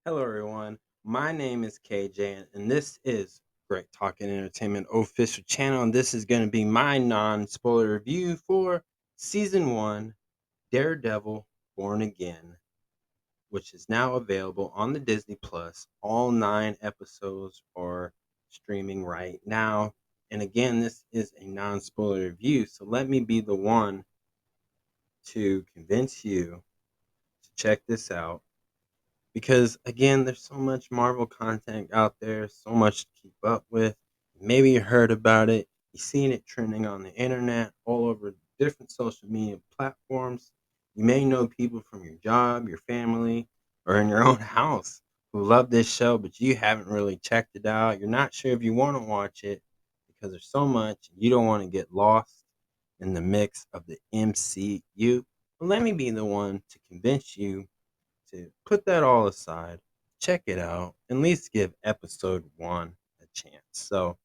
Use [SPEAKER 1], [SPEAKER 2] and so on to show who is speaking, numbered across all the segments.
[SPEAKER 1] Hello, everyone. My name is KJ, and this is Great Talking Entertainment official channel. And this is going to be my non-spoiler review for season one, Daredevil: Born Again, which is now available on the Disney Plus. All 9 episodes are streaming right now. And again, this is a non-spoiler review, so let me be the one to convince you to check this out because again, there's so much Marvel content out there, so much to keep up with. Maybe you heard about it, you've seen it trending on the internet, all over different social media platforms. You may know people from your job, your family, or in your own house who love this show, but you haven't really checked it out. You're not sure if you want to watch it because there's so much. You don't want to get lost in the mix of the MCU. Well, let me be the one to convince you to put that all aside, check it out, and at least give episode one a chance. So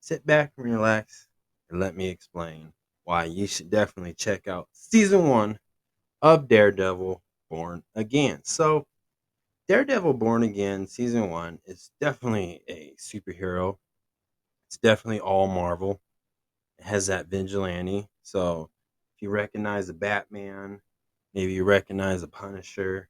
[SPEAKER 1] sit back and relax and let me explain why you should definitely check out season one of Daredevil Born Again. So, Daredevil Born Again season one is definitely a superhero. It's definitely all Marvel. It has that vigilante. So, if you recognize a Batman, maybe you recognize a Punisher,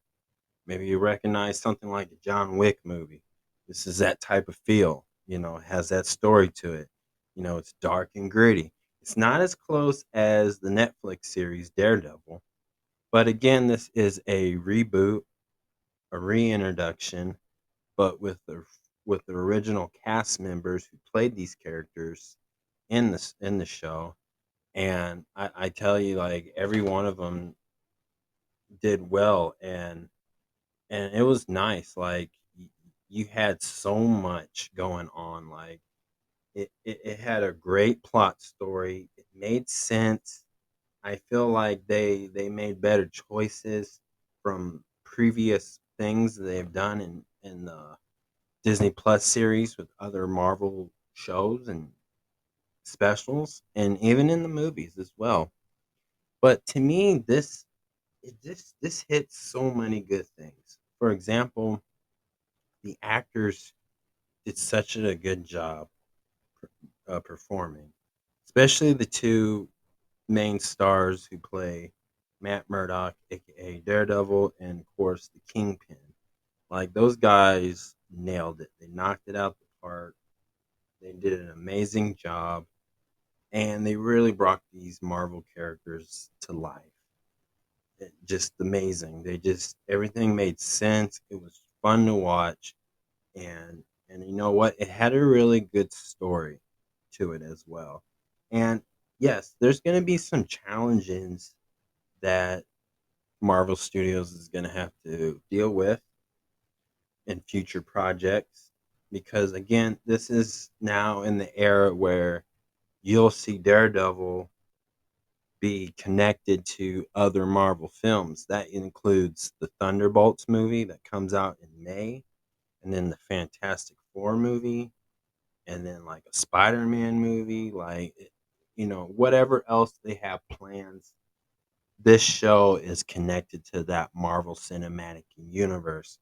[SPEAKER 1] maybe you recognize something like the John Wick movie. This is that type of feel, it has that story to it. It's dark and gritty. It's not as close as the Netflix series Daredevil, but again, this is a reboot, a reintroduction, but with the original cast members who played these characters in the show. And I tell you, like every one of them did well, and it was nice. Like you had so much going on. Like it had a great plot story. It made sense. I feel like they made better choices from previous things that they've done in the Disney Plus series with other Marvel shows and specials, and even in the movies as well. But to me, this hits so many good things. For example, the actors did such a good job performing, especially the two main stars who play Matt Murdock, aka Daredevil, and of course the Kingpin. Like those guys nailed it. They knocked it out the park. They did an amazing job, and they really brought these Marvel characters to life. Just amazing. They just everything made sense. It was fun to watch, and you know what? It had a really good story to it as well. And yes, there's going to be some challenges that Marvel Studios is going to have to deal with in future projects because again, this is now in the era where you'll see Daredevil be connected to other Marvel films. That includes the Thunderbolts movie that comes out in May, and then the Fantastic Four movie, and then like a Spider-Man movie, like whatever else they have plans. This show is connected to that Marvel Cinematic Universe.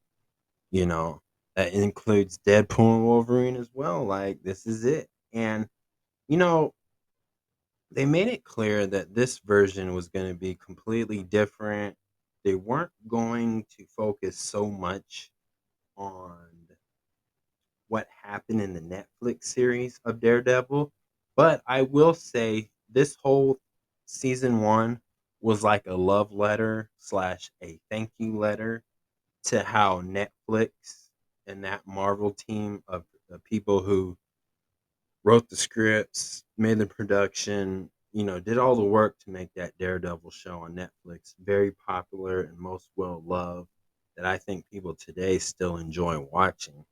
[SPEAKER 1] You know that includes Deadpool and Wolverine as well. Like this is it, and you know they made it clear that this version was going to be completely different. They weren't going to focus so much on what happened in the Netflix series of Daredevil. But I will say this whole season one was like a love letter slash a thank you letter to how Netflix and that Marvel team of the people who wrote the scripts, made the production, did all the work to make that Daredevil show on Netflix very popular and most well loved that I think people today still enjoy watching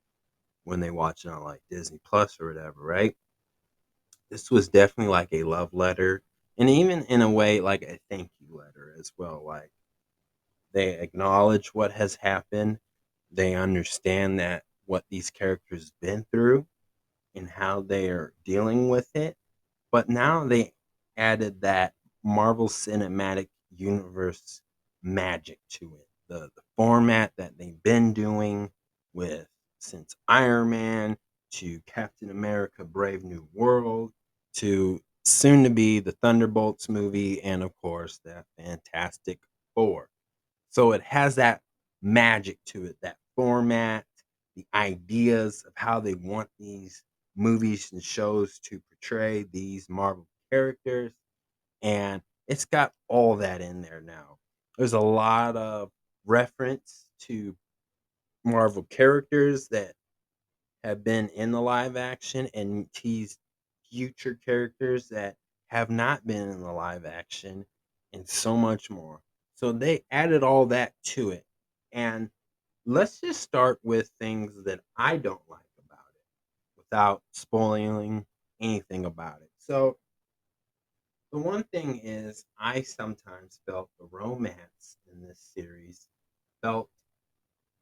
[SPEAKER 1] when they watch it on like Disney Plus or whatever, right? This was definitely like a love letter and even in a way like a thank you letter as well. Like they acknowledge what has happened, they understand that what these characters been through and how they are dealing with it. But now they added that Marvel Cinematic Universe magic to it. The format that they've been doing, with since Iron Man to Captain America Brave New World to soon to be the Thunderbolts movie and of course that Fantastic Four. So it has that magic to it, that format, the ideas of how they want these movies and shows to portray these Marvel characters. And it's got all that in there now. There's a lot of reference to Marvel characters that have been in the live action and teased future characters that have not been in the live action and so much more. So they added all that to it. And let's just start with things that I don't like about it without spoiling anything about it. So the one thing is I sometimes felt the romance in this series felt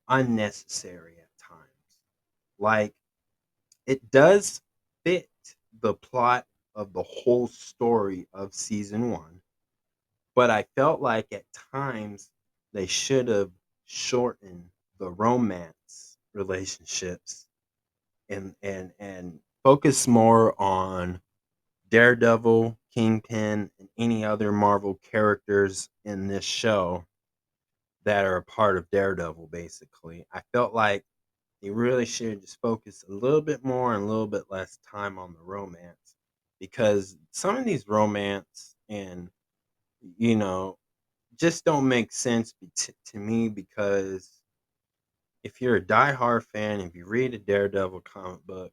[SPEAKER 1] unnecessary at times. Like it does fit the plot of the whole story of season 1, but I felt like at times they should have shortened the romance relationships and focus more on Daredevil, Kingpin, and any other Marvel characters in this show that are a part of Daredevil basically. I felt like they really should just focus a little bit more and a little bit less time on the romance because some of these romance and you know just don't make sense to me because if you're a diehard fan, if you read a Daredevil comic book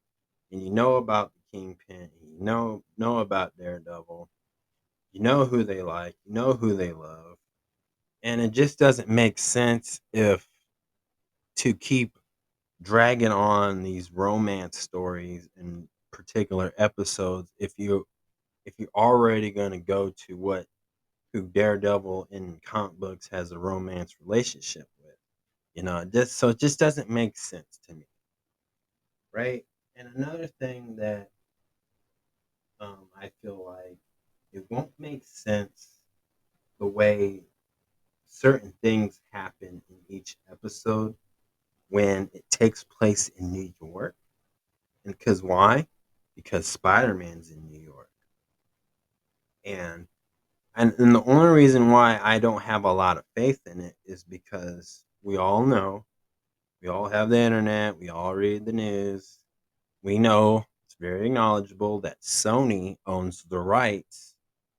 [SPEAKER 1] and you know about the Kingpin, and you know about Daredevil, you know who they like, you know who they love, and it just doesn't make sense if to keep dragging on these romance stories in particular episodes if you're already going to go to what who Daredevil in comic books has a romance relationship with. It just doesn't make sense to me, right? And another thing that I feel like it won't make sense the way certain things happen in each episode when it takes place in New York. And because why? Because Spider Man's in New York. And, and the only reason why I don't have a lot of faith in it is because we all know, we all have the internet, we all read the news. We know it's very acknowledgeable that Sony owns the rights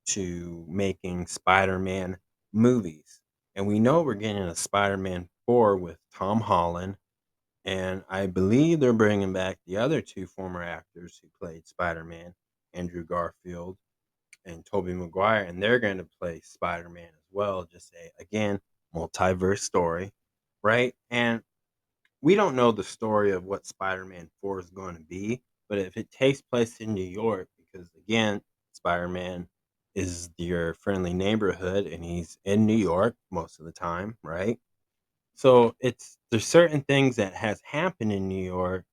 [SPEAKER 1] to making Spider-Man movies. And we know we're getting a Spider-Man 4 with Tom Holland. And I believe they're bringing back the other two former actors who played Spider-Man, Andrew Garfield and Tobey Maguire. And they're going to play Spider-Man as well. Just a, again, multiverse story, right? And we don't know the story of what Spider-Man 4 is going to be, but if it takes place in New York, because again, Spider-Man is your friendly neighborhood and he's in New York most of the time, right? So there's certain things that has happened in New York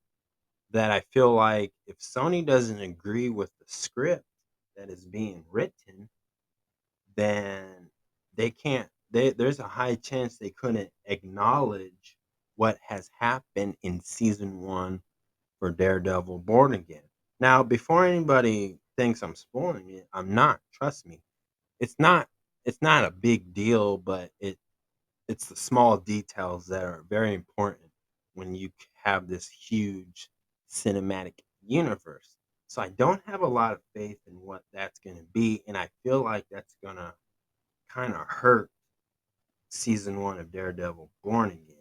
[SPEAKER 1] that I feel like if Sony doesn't agree with the script that is being written, then there's a high chance they couldn't acknowledge what has happened in season 1 for Daredevil Born Again. Now, before anybody thinks I'm spoiling it, I'm not. Trust me. It's not it's not a big deal, but it's the small details that are very important when you have this huge cinematic universe. So I don't have a lot of faith in what that's going to be, and I feel like that's going to kind of hurt season 1 of Daredevil Born Again.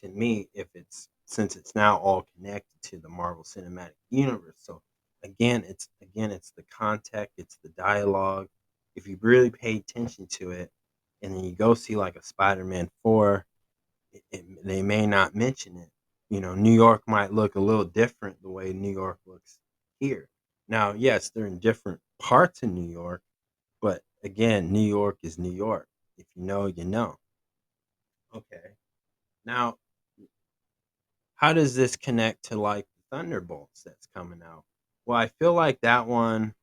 [SPEAKER 1] To me, if it's since it's now all connected to the Marvel Cinematic Universe. So it's the context, it's the dialogue. If you really pay attention to it, and then you go see like a Spider-Man 4, they may not mention it. New York might look a little different the way New York looks here. Now, yes, they're in different parts of New York, but again, New York is New York. If you know, you know. Okay. Now, how does this connect to like the Thunderbolts that's coming out? Well, I feel like that one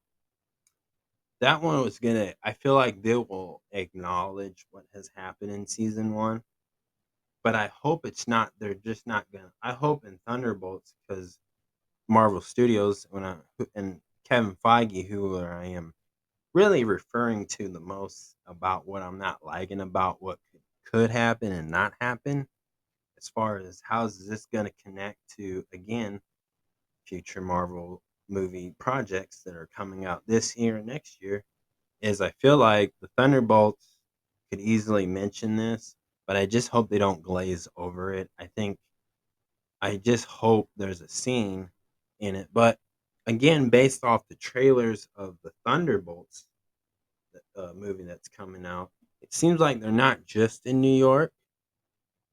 [SPEAKER 1] was gonna I feel like they will acknowledge what has happened in season 1 but I hope it's not. They're just not gonna. I hope in Thunderbolts because Marvel Studios and Kevin Feige, who I am really referring to the most about what I'm not liking about what could happen and not happen, as far as how's this going to connect to again future Marvel movie projects that are coming out this year and next year, is I feel like the Thunderbolts could easily mention this, but I just hope they don't glaze over it. I just hope there's a scene in it. But again, based off the trailers of the Thunderbolts movie that's coming out, it seems like they're not just in New York.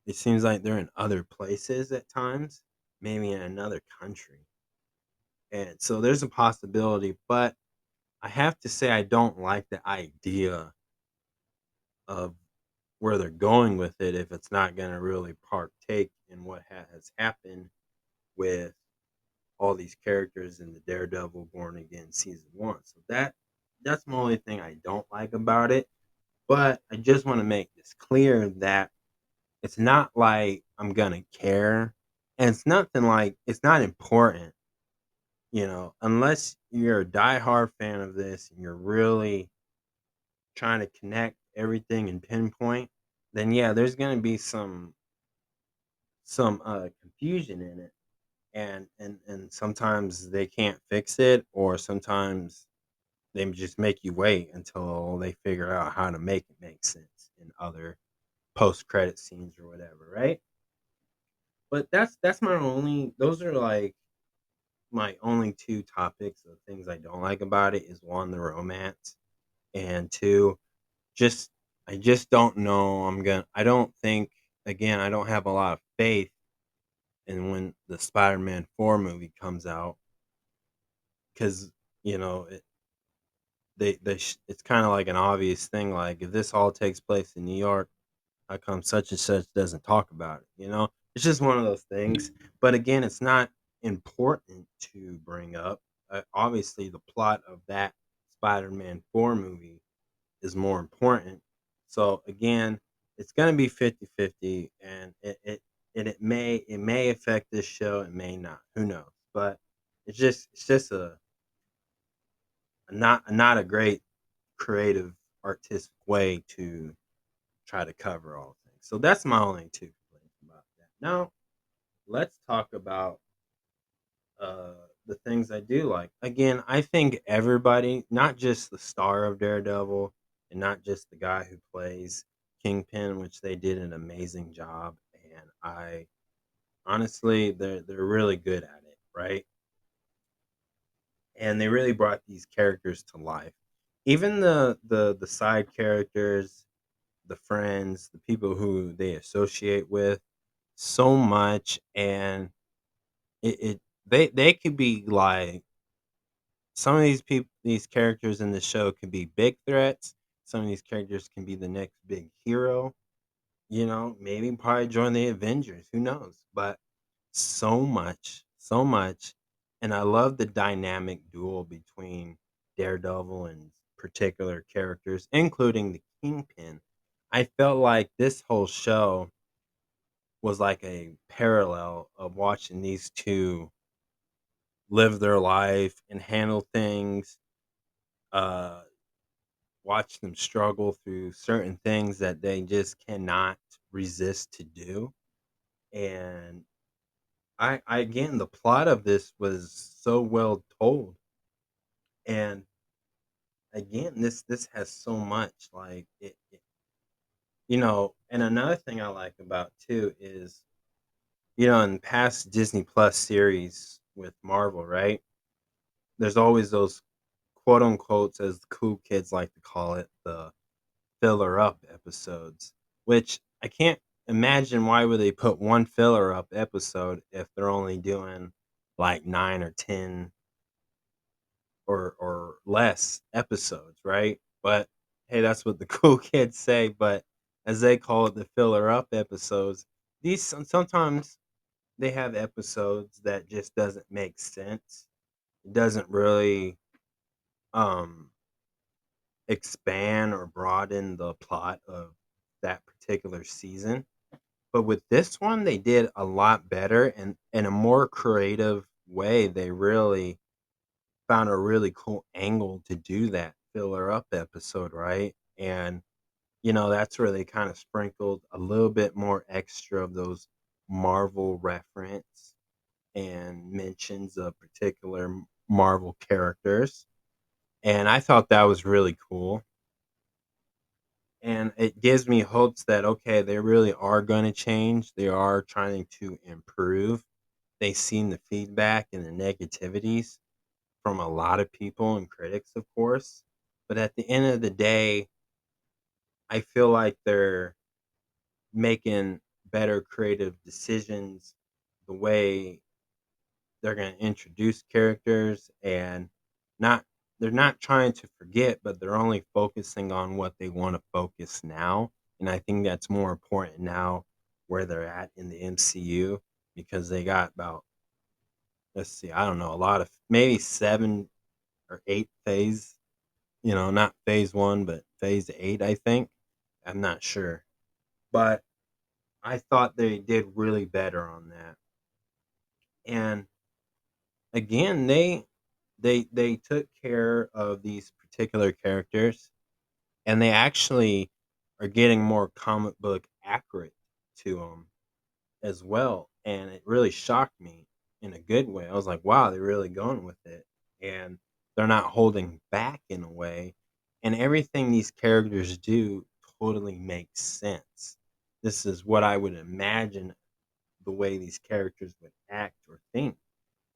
[SPEAKER 1] It seems like they're in other places at times, maybe in another country. And so there's a possibility, but I have to say I don't like the idea of where they're going with it if it's not going to really partake in what has happened with all these characters in the Daredevil Born Again season one. So that's my only thing I don't like about it. But I just want to make this clear that it's not like I'm gonna care. And it's nothing like it's not important, unless you're a diehard fan of this and you're really trying to connect everything and pinpoint, then yeah, there's gonna be some confusion in it. And sometimes they can't fix it, or sometimes they just make you wait until they figure out how to make it make sense in other post credit scenes or whatever, right? But that's my only those are like my only two topics of things I don't like about it is one, the romance, and two, just I just don't know. I don't think again, I don't have a lot of faith in when the Spider-Man 4 movie comes out because you know it, it's kind of like an obvious thing. Like if this all takes place in New York, how come such and such doesn't talk about it? It's just one of those things. But again, it's not important to bring up. Obviously, the plot of that Spider-Man 4 movie is more important. So again, it's going to be 50-50, and it may affect this show, it may not. Who knows? But it's just a not a great creative artistic way to try to cover all things. So that's my only two complaints about that. Now let's talk about uh, the things I do like. Again, I think everybody, not just the star of Daredevil, and not just the guy who plays Kingpin, which they did an amazing job, and I honestly, they're really good at it, right? And they really brought these characters to life. Even the side characters, the friends, the people who they associate with so much, and they could be like some of these characters in the show can be big threats. Some of these characters can be the next big hero. Maybe probably join the Avengers. Who knows? But so much, and I love the dynamic duel between Daredevil and particular characters, including the Kingpin. I felt like this whole show was like a parallel of watching these two live their life and handle things, uh, watch them struggle through certain things that they just cannot resist to do. And I again, the plot of this was so well told. And again, this has so much like and another thing I like about too is, in past Disney Plus series with Marvel, right? There's always those quote unquote, as the cool kids like to call it, the filler up episodes, which I can't imagine why would they put one filler up episode if they're only doing like 9 or 10 or less episodes, right? But hey, that's what the cool kids say, but as they call it, the filler up episodes, sometimes they have episodes that just doesn't make sense. It doesn't really um expand or broaden the plot of that particular season. But with this one, they did a lot better and in a more creative way. They really found a really cool angle to do that filler up episode, right? And that's where they kind of sprinkled a little bit more extra of those Marvel reference and mentions of particular Marvel characters. And I thought that was really cool. And it gives me hopes that, okay, they really are going to change. They are trying to improve. They've seen the feedback and the negativities from a lot of people and critics, of course. But at the end of the day, I feel like they're making better creative decisions the way they're going to introduce characters and not they're not trying to forget, but they're only focusing on what they want to focus now. And I think that's more important now where they're at in the MCU because they got about, let's see, I don't know, a lot of maybe 7 or 8 phase, not phase 1 but phase 8, I think. I'm not sure. But I thought they did really better on that. And again, they took care of these particular characters, and they actually are getting more comic book accurate to them as well. And it really shocked me in a good way. I was like, wow, they're really going with it, and they're not holding back in a way. And everything these characters do totally makes sense. This is what I would imagine the way these characters would act or think.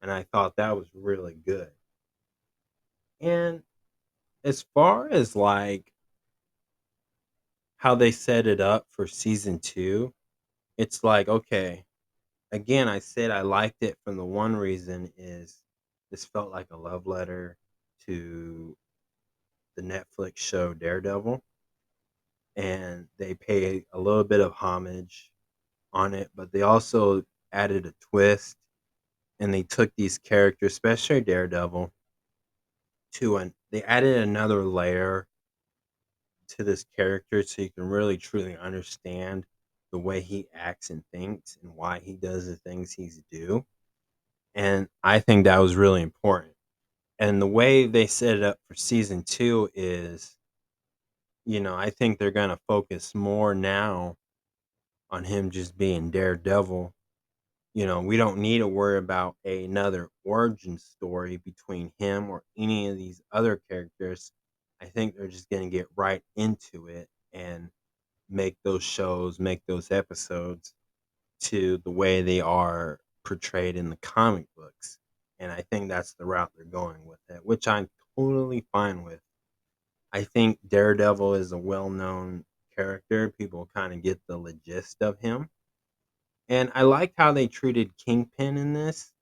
[SPEAKER 1] And I thought that was really good. And as far as like how they set it up for season 2, it's like, okay, again, I said I liked it from the one reason is this felt like a love letter to the Netflix show Daredevil, and they pay a little bit of homage on it, but they also added a twist and they took these characters, especially Daredevil, they added another layer to this character so you can really truly understand the way he acts and thinks and why he does the things he's do. And I think that was really important. And the way they set it up for season 2 is, I think they're going to focus more now on him just being Daredevil. We don't need to worry about another origin story between him or any of these other characters. I think they're just going to get right into it and make those shows, make those episodes to the way they are portrayed in the comic books. And I think that's the route they're going with it, which I'm totally fine with. I think Daredevil is a well known character. People kind of get the gist of him. And I liked how they treated Kingpin in this.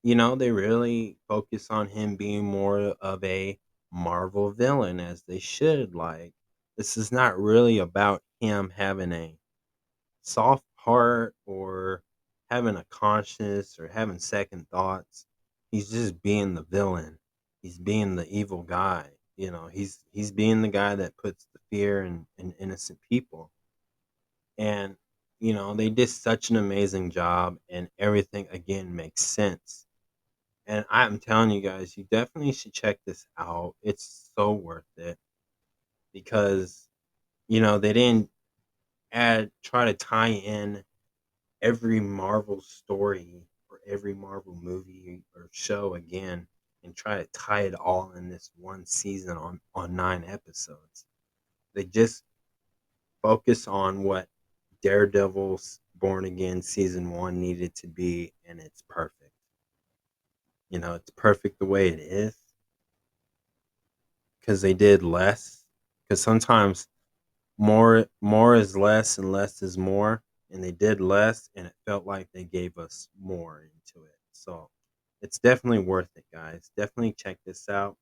[SPEAKER 1] They really focus on him being more of a Marvel villain as they should. Like, this is not really about him having a soft heart or having a conscience or having second thoughts. He's just being the villain. He's being the evil guy. He's being the guy that puts the fear in innocent people. And they did such an amazing job, and everything again makes sense. And I'm telling you guys, you definitely should check this out. It's so worth it because they didn't add try to tie in every Marvel story or every Marvel movie or show again and try to tie it all in this one season on 9 episodes. They just focus on what Daredevil's Born Again season 1 needed to be, and it's perfect. It's perfect the way it is because they did less. Because sometimes more is less and less is more, and they did less and it felt like they gave us more into it. So it's definitely worth it, guys. Definitely check this out.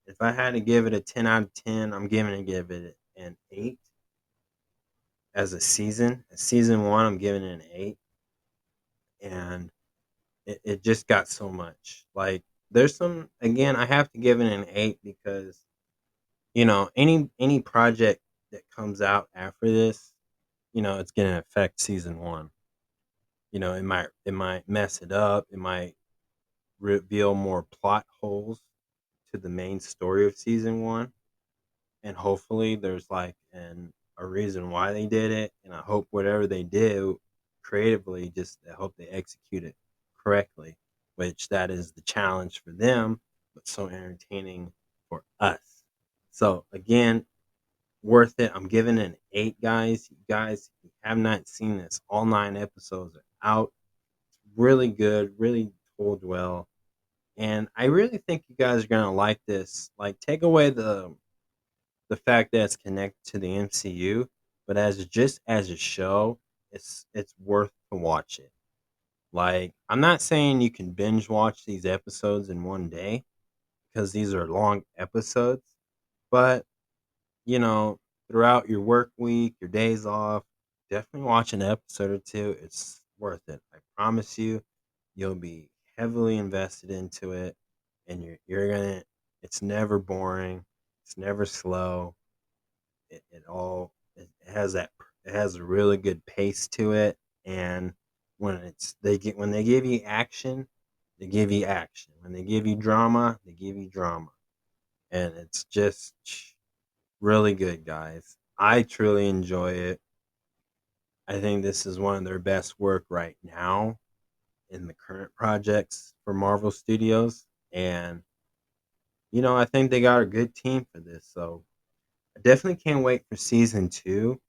[SPEAKER 1] If I had to give it a 10 out of 10, I'm give it an 8 as a season. Season 1, I'm giving it an 8, and it just got so much. Like, there's some, again, I have to give it an 8 because any project that comes out after this, it's going to affect season 1. It might mess it up. It might reveal more plot holes to the main story of season 1, and hopefully there's like a reason why they did it, and I hope whatever they do creatively, just I hope they execute it correctly, which that is the challenge for them, but so entertaining for us. So again, worth it. I'm giving it an 8, guys. You guys, if you have not seen this, all 9 episodes are out. It's really good, really told well, and I really think you guys are gonna like this. Like, take away the fact that it's connected to the MCU, but as a show, it's worth to watch it. Like, I'm not saying you can binge watch these episodes in one day because these are long episodes, but you know, throughout your work week, your days off, definitely watch an episode or two. It's worth it. I promise you, you'll be heavily invested into it, and you're gonna. It's never boring. It's never slow. It has that, it has a really good pace to it, and when they give you action, they give you action. When they give you drama, they give you drama, and it's just really good, guys. I truly enjoy it. I think this is one of their best work right now in the current projects for Marvel Studios, and I think they got a good team for this. So I definitely can't wait for season 2,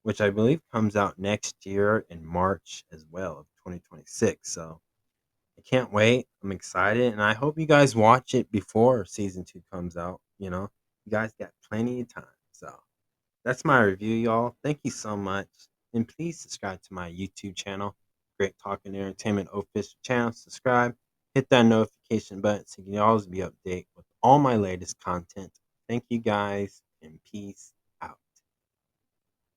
[SPEAKER 1] which I believe comes out next year in March as well of 2026. So I can't wait. I'm excited, and I hope you guys watch it before season 2 comes out. You guys got plenty of time. So that's my review, y'all. Thank you so much. And please subscribe to my YouTube channel, Great Talking Entertainment Official channel. Subscribe, hit that notification button so you can always be updated with all my latest content. Thank you guys, and peace